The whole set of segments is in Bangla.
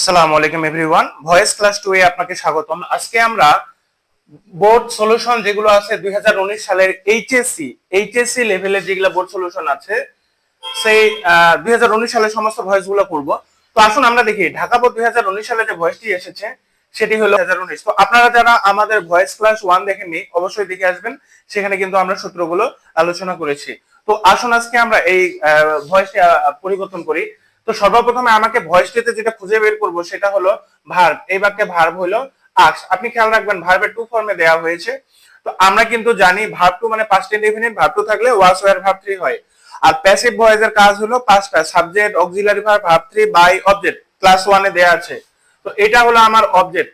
আসসালামু আলাইকুম এভরিওয়ান, ভয়েস ক্লাস 2 এ আপনাকে স্বাগতম। আজকে আমরা বোর্ড সলিউশন যেগুলো আছে 2019 সালের এইচএসসি লেভেলের যেগুলো বোর্ড সলিউশন আছে সেই 2019 সালের সমস্ত ভয়েস গুলো করব। তো আসুন আমরা দেখি ঢাকা বোর্ড 2019 সালে যে ভয়েসটি এসেছে সেটি হলো 2019। তো আপনারা যারা আমাদের ভয়েস ক্লাস 1 দেখেননি অবশ্যই দেখে আসবেন, সেখানে কিন্তু আমরা সূত্রগুলো আলোচনা করেছি। তো আসুন আজকে আমরা এই ভয়েসটি পরিবর্তন করি। তো সর্বপ্রথমে আমাকে ভয়েসটিতে যেটা খুঁজে বের করব সেটা হলো ভার্ব। এই বাক্যে ভার্ব হলো আস্ক। আপনি খেয়াল রাখবেন ভার্বের টু ফর্মে দেওয়া হয়েছে। তো আমরা কিন্তু জানি ভার্ব টু মানে পাস্ট ইনডেফিনিট, ভার্ব টু থাকলে ওয়াজ ওয়্যার ভার্ব থ্রি হয়। আর প্যাসিভ ভয়েসের কাজ হলো পাঁচটা, subject, auxiliary verb, verb three, by, object. Class 1 এ দেয়া আছে। তো এটা হলো আমার অবজেক্ট।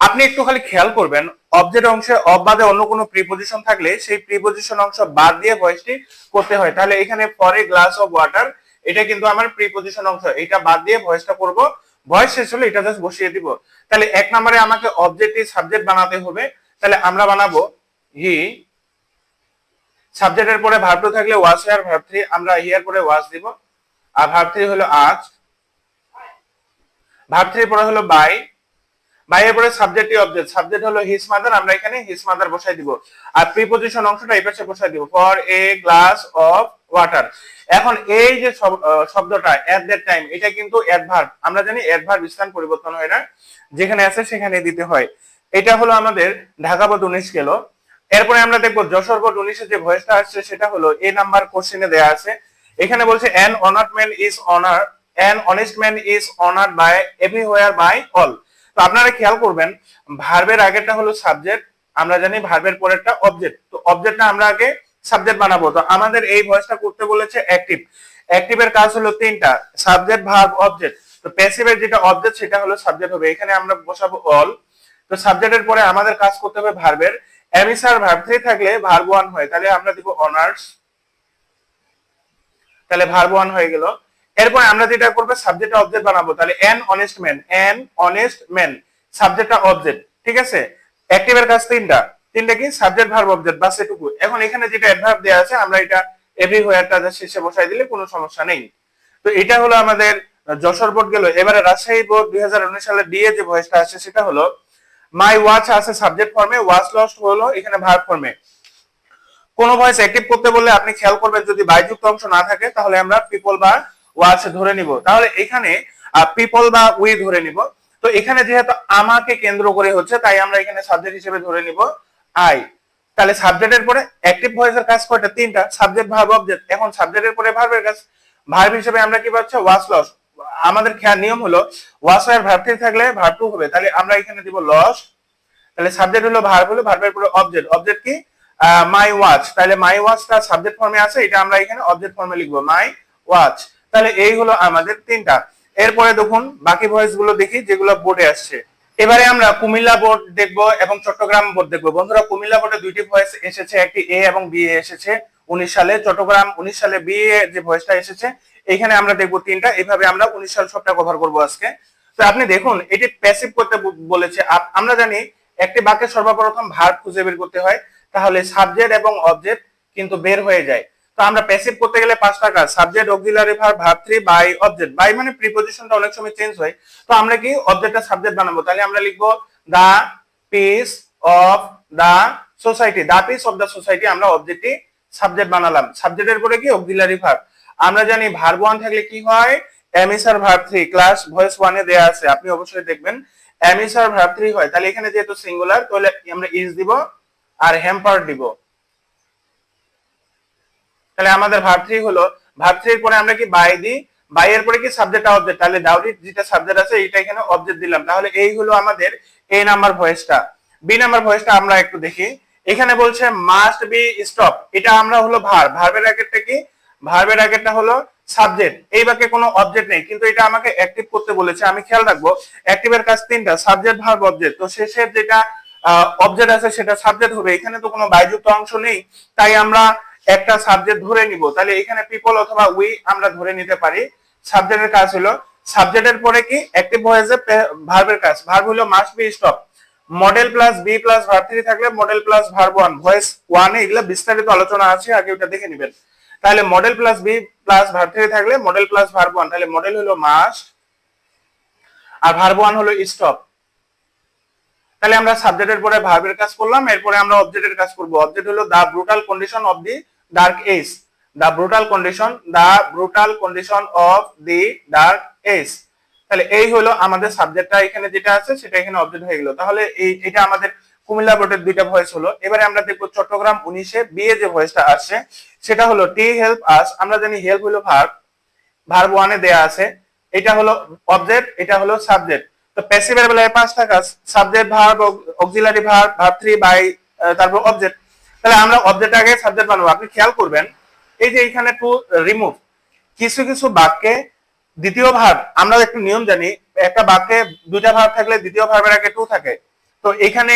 আপনি একটু খালি খেয়াল করবেন অবজেক্ট অংশে অব বাদে অন্য কোনো প্রিপজিশন থাকলে সেই প্রিপজিশন অংশ বাদ দিয়ে ভয়েসটি করতে হয়। তাহলে এখানে for a glass of water, এটা কিন্তু আমার প্রিপজিশন অংশ, এটা বাদ দিয়ে ভয়েসটা করব। ভয়েস শেষ হলে এটা জাস্ট বসিয়ে দিব। তাহলে এক নম্বরে আমাকে অবজেক্টই সাবজেক্ট বানাতে হবে। তাহলে আমরা বানাবো হি, সাবজেক্টের পরে ভার্ব টু থাকলে ওয়াজ আর ভার্ব থ্রি, আমরা হিয়ার পরে ওয়াজ দিব। আর ভার্ব থ্রি হলো আজ, ভার্ব থ্রি পরে হলো বাই, বাইয়ের পরে সাবজেক্ট অবজেক্ট, সাবজেক্ট হলো হিজ মাদার, আমরা এখানে হিজ মাদার বসাই দিব। আর প্রিপজিশন অংশটা এই পাশে বসাই দিব, for a glass of water. এখন এই যে শব্দটা এট দ্যাট টাইম, এটা কিন্তু অ্যাডভার্ব। আমরা জানি অ্যাডভার্ব স্থান পরিবর্তন হয় না, যেখানে আছে সেখানে দিতে হয়। এটা হলো আমাদের ঢাকা বোর্ড 19 গেল। এরপরে আমরা দেখবো যশোর বোর্ড 19 এর যে ভয়েসটা আসছে সেটা হলো এ নাম্বার কোশ্চেনে দেয়া আছে। এখানে বলছে an honoured man is honour, an honest man is honoured by everywhere by all. তো আপনারা খেয়াল করবেন ভার্বের আগেরটা হলো সাবজেক্ট, আমরা জানি ভার্বের পরেরটা অবজেক্ট। তো অবজেক্টটা আমরা আগে সাবজেক্ট বানাবো। তো আমাদের এই ভয়েসটা করতে বলেছে অ্যাক্টিভ। অ্যাক্টিভের কাজ হলো তিনটা, সাবজেক্ট, ভার্ব, অবজেক্ট। তো প্যাসিভের যেটা অবজেক্ট সেটা হলো সাবজেক্ট হবে, এখানে আমরা বসাবো অল। তো সাবজেক্টের পরে আমাদের কাজ করতে হবে ভার্বের। এমিসার ভার্ব থ্রি থাকলে ভার্ব ওয়ান হয়, তাহলে আমরা দিব অনার্স, তাহলে ভার্ব ওয়ান হয়ে গেল। এরপর আমরা যেটা করবো সাবজেক্ট অবজেক্ট বানাবো, তাহলে N honest man, N honest man, সাবজেক্টটা অবজেক্ট। ঠিক আছে, অ্যাক্টিভের কাজ তিনটা, তিনটা কি সাবজেক্ট ভার্ব অবজেক্ট, বাস এটুকু। এখন এখানে যেটা অ্যাডভার্ব দেওয়া আছে আমরা এটা এভরিওয়্যারটা শেষে বসাই দিলে কোনো সমস্যা নেই। তো এটা হলো আমাদের যশোর বোর্ড গেল। এবারে রাজশাহী বোর্ড 2019 সালে দিয়ে যে ভয়েসটা আসছে সেটা হলো মাই ওয়াচ আছে সাবজেক্ট ফর্মে, ওয়াচ লস্ট হলো এখানে ভার্ব ফর্মে। কোন ভয়েস অ্যাক্টিভ করতে বললে আপনি খেয়াল করবেন যদি বাইযুক্ত অংশ না থাকে তাহলে আমরা পিপল বা ওয়াচ ধরে নিব। তাহলে এখানে পিপল বা উই ধরে নিব। তো এখানে যেহেতু আমাকে কেন্দ্র করে হচ্ছে তাই আমরা এখানে সাবজেক্ট হিসেবে ধরে নিব আই। তাহলে সাবজেক্টের পরে অ্যাক্টিভ ভয়েসের কাজ কয়টা? তিনটা, সাবজেক্ট, ভার্ব, অবজেক্ট। এখন সাবজেক্টের পরে ভার্বের কাজ, ভার্ব হিসেবে আমরা কি পাচ্ছি ওয়াচ লস্ট। আমাদের খেয়াল নিয়ম হলো ওয়াচ আর ভার্ব থ্রি থাকলে ভার্ব টু হবে, তাহলে আমরা এখানে দিব লস্ট। তাহলে সাবজেক্ট হলো ভার্ব, হলো ভার্বের পরে অবজেক্ট, অবজেক্ট কি মাই ওয়াচ, তাহলে মাই ওয়াচটা সাবজেক্ট ফর্মে আছে, এটা আমরা এখানে অবজেক্ট ফর্মে লিখবো মাই ওয়াচ। তাহলে এই হলো আমাদের তিনটা। এরপরে দেখুন বাকি ভয়েস গুলো দেখি যেগুলো বোর্ডে আসছে। এবারে আমরা কুমিল্লা বোর্ড দেখবো এবং চট্টগ্রাম বোর্ড দেখবো। বন্ধুরা কুমিল্লা বোর্ডে দুইটি ভয়েস এসেছে, একটি এ এবং বি এ এসেছে 19 সালে। চট্টগ্রাম 19 সালে বি এ যে ভয়েসটা এসেছে এখানে আমরা দেখবো তিনটা। এইভাবে আমরা 19 সাল সবটা কভার করবো আজকে। তো আপনি দেখুন এটি প্যাসিভ করতে বলেছে। আমরা জানি একটি বাক্যে সর্বপ্রথম ভার্ব খুঁজে বের করতে হয়, তাহলে সাবজেক্ট এবং অবজেক্ট কিন্তু বের হয়ে যায়। তো আমরা প্যাসিভ করতে গেলে পাঁচটা কাজ, subject, auxiliary verb, verb three, by, object. By মানে প্রিপজিশনটা অনেক সময় চেঞ্জ হয়। তো আমরা কি অবজেক্টটা সাবজেক্ট বানাবো, তাহলে আমরা লিখবো the peace of the society, the peace of the society, আমরা অবজেক্টই সাবজেক্ট বানালাম। সাবজেক্টের পরে কি অক্সিলারি ভার্ব। আমরা জানি ভার্ব ওয়ান থাকলে কি হয় এমিসার ভার্ব থ্রি, ক্লাস ভয়েস ওয়ানে দেয়া আছে, আপনি অবশ্যই দেখবেন এমিসার ভার্ব থ্রি হয়। তাহলে এখানে যেহেতু সিঙ্গুলার তাহলে আমরা ইজ দিব আর হ্যাম্পার দিব। তাহলে আমাদের ভার্ব থ্রি হলো, ভার্ব থ্রির পরে আমরা কি বাই দিই, বাই এর পরে কি সাবজেক্ট অবজেক্ট, তাহলে ডাউরি যেটা সাবজেক্ট আছে এটা এখানে অবজেক্ট দিলাম। তাহলে এই হলো আমাদের এ নাম্বার ভয়েসটা। বি নাম্বার ভয়েসটা আমরা একটু দেখি। এখানে বলছে মাস্ট বি স্টপ, এটা আমরা হলো ভার্ব, ভার্বের আগেরটা কি, ভার্বের আগেরটা হলো সাবজেক্ট। এই বাক্যে কোনো অবজেক্ট নেই কিন্তু এটা আমাকে অ্যাক্টিভ করতে বলেছে। আমি খেয়াল রাখবো অ্যাক্টিভের কাজ তিনটা, সাবজেক্ট, ভার্ব, অবজেক্ট। তো শেষের যেটা অবজেক্ট আছে সেটা সাবজেক্ট হবে, এখানে তো কোনো বাইযুক্ত অংশ নেই তাই আমরা একটা সাবজেক্ট ধরে নিব। তাহলে এখানে পিপল অথবা উই আমরা ধরে নিতে পারি। সাবজেক্টের কাজ হলো, সাবজেক্টের পরে কি অ্যাক্টিভ ভয়েসে ভার্বের কাজ, ভার্ব হলো must be stop. Modal plus be plus verb three থাকলে modal plus verb one, voice ওয়ানে এগুলো বিস্তারিত আলোচনা আছে, আগে ওটা দেখে নেবেন। তাহলে modal plus be plus verb three থাকলে মডেল প্লাস ভার্ব ওয়ান, তাহলে মডেল হলো মাস্ট, আর ভার্ব ওয়ান হলো স্টপ। তাহলে আমরা সাবজেক্টের পরে ভার্বের কাজ করলাম, এরপরে আমরা অবজেক্টের কাজ করব। অবজেক্ট হলো the brutal condition of the dark age, the brutal condition of the dark age. তাহলে এই হলো আমাদের সাবজেক্টটা, এখানে যেটা আছে সেটা এখানে অবজেক্ট হয়ে গেল। তাহলে এটা আমাদের কুমিল্লা বোর্ডের দুইটা ভয়েস হলো। এবারে আমরা দেখবো চট্টগ্রাম 19-এ বি এ যে ভয়েসটা আসছে সেটা হলো টি হেল্প আস। আমরা জানি হেল্প হলো ভার্ব, ভার্ব ওয়ানে দেয়া আছে, এটা হলো অবজেক্ট, এটা হলো সাবজেক্ট। তো প্যাসিভের বেলায় পাঁচটা কাজ, subject, verb, auxiliary verb, verb three, by, তারপর অবজেক্ট। তাহলে আমরা অবজেক্ট আগে সাবজেক্ট বানাবো। আপনি খেয়াল করবেন এই যে এখানে টু রিমুভ, কিছু কিছু বাক্যে দ্বিতীয় ভার্ব, আমরা একটা নিয়ম জানি, একটা বাক্যে দুইটা ভার্ব থাকলে দ্বিতীয় ভার্বের আগে টু থাকে। তো এখানে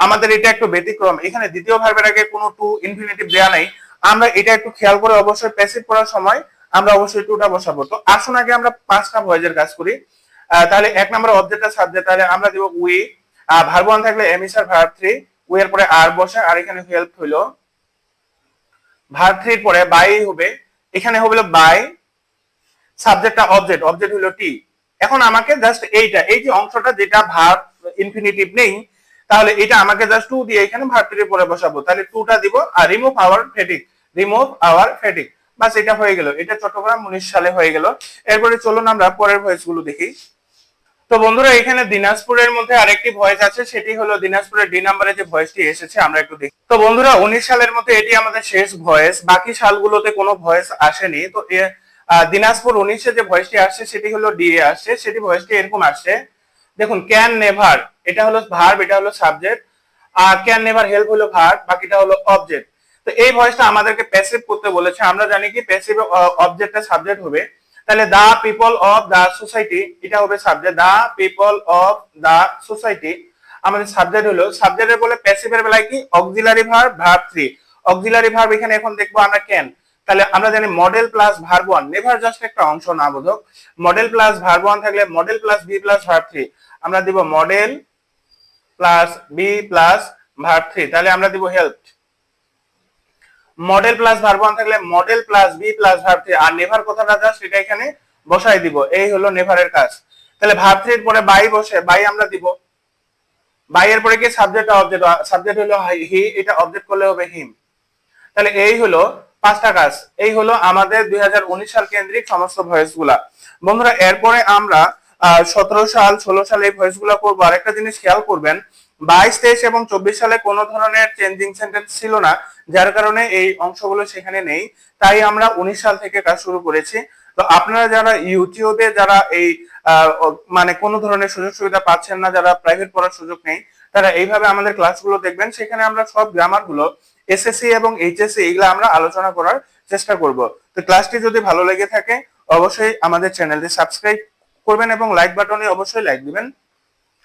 আমাদের এটা একটু ব্যতিক্রম, এখানে দ্বিতীয় ভার্বের আগে কোনো টু ইনফিনিটিভ দেয়া নাই। আমরা এটা একটু খেয়াল করে অবশ্যই প্যাসিভ করার সময় আমরা অবশ্যই টুটা বসাবো। তো আসুন আগে আমরা পাঁচটা ভয়েসের কাজ করি। তাহলে এক নম্বর অবজেক্ট আর সাবজেক্ট, তাহলে আমরা দিব উই, ভার্ব ওয়ান থাকলে am is are verb three, we এর পরে আর বসে, আর এখানে হেল্প হইলো ভার্ব থ্রি এর পরে বাই হবে, এখানে হবে বাই, সাবজেক্টটা অবজেক্ট, অবজেক্ট হলো টি। এখন আমাকে জাস্ট এইটা, এই যে অংশটা যেটা ভার্ব ইনফিনিটিভ নেই, তাহলে এটা আমাকে জাস্ট টু দিয়ে এখানে ভার্ব থ্রি পরে বসাবো। তাহলে টুটা দিব আর রিমুভ আওয়ার ফেটিক, রিমুভ আওয়ার ফেটিক, বাস এটা হয়ে গেল। এটা চট্টগ্রাম 19 সালে হয়ে গেল। এরপরে চলুন আমরা পরের ভয়েস গুলো দেখি। তো বন্ধুরা এখানে দিনাজপুরের মধ্যে আরেকটি ভয়েস আছে, সেটি হলো দিনাজপুরের ডি নাম্বারে যে ভয়েসটি এসেছে আমরা একটু দেখি। তো বন্ধুরা 19 সালের মধ্যে এটি আমাদের শেষ ভয়েস, বাকি সালগুলোতে কোনো ভয়েস আসেনি। তো দিনাজপুর 19-এ যে ভয়েসটি আসছে সেটি হলো ডি এ আসছে, সেটি ভয়েসটি এরকম আসছে, দেখুন ক্যান নেভার, এটা হলো ভার্ব, এটা হলো সাবজেক্ট, আর ক্যান নেভার হেল্প হলো ভার্ব, বাকিটা হলো অবজেক্ট। তো এই ভয়েসটা আমাদেরকে প্যাসিভ করতে বলেছে। আমরা জানি কি প্যাসিভ অবজেক্টটা সাবজেক্ট হবে, তাহলে the people of the society, এটা হবে subject, the people of the society আমাদের সাবজেক্ট হলো। সাবজেক্টের বলে প্যাসিভের বেলায় কি auxiliary verb, verb three, auxiliary verb এখানে এখন দেখবো আমরা ক্যান। তাহলে আমরা জানি modal plus verb one, never just একটা অংশ না বোধক, মডেল প্লাস ভার্ব ওয়ান থাকলে modal plus be plus verb three, আমরা দিব modal plus be plus verb three, তাহলে আমরা দিব help. Modal plus verb one থাকলে modal plus be plus verb three, আর নেভার কথাটা জাস্ট এটা এখানে বসাই দিব, এই হলো নেভারের কাজ। তাহলে ভার্ব থ্রি এর পরে বাই বসে, বাই আমরা দিব, বাই এর পরে কি সাবজেক্ট অবজেক্ট, সাবজেক্ট হলো হি, এটা অবজেক্ট করলে হবে হিম। তাহলে এই হলো পাঁচটা কাজ, এই হলো আমাদের 2019 সাল কেন্দ্রিক সমস্ত ভয়েস গুলা। বন্ধুরা এরপরে আমরা 17 সাল 16 সালে এই ভয়েস গুলা করবো। আর একটা জিনিস খেয়াল করবেন, 22, 23 এবং 24 সালে কোনো ধরনের চেঞ্জিং সেন্টেন্স ছিল না, যার কারণে এই অংশগুলো সেখানে নেই। তাই আমরা 19 সাল থেকে কাজ শুরু করেছি। তো আপনারা যারা ইউটিউবে যারা এই মানে কোনো ধরনের সুযোগ সুবিধা পাচ্ছেন না, যারা প্রাইভেট পড়ার সুযোগ নেই, তারা এইভাবে আমাদের ক্লাসগুলো দেখবেন। সেখানে আমরা সব গ্রামার গুলো এসএসসি এবং এইচএসসি এগুলো আমরা আলোচনা করার চেষ্টা করব। তো ক্লাসটি যদি ভালো লেগে থাকে অবশ্যই আমাদের চ্যানেলটি সাবস্ক্রাইব করবেন এবং লাইক বাটনে অবশ্যই লাইক দিবেন।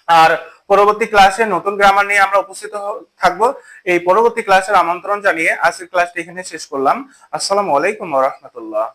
আর পরবর্তী ক্লাসে নতুন গ্রামার নিয়ে আমরা উপস্থিত থাকবো। এই পরবর্তী ক্লাসের আমন্ত্রণ জানিয়ে আজকের ক্লাসটি এখানে শেষ করলাম। আসসালামু আলাইকুম ওয়া রাহমাতুল্লাহ।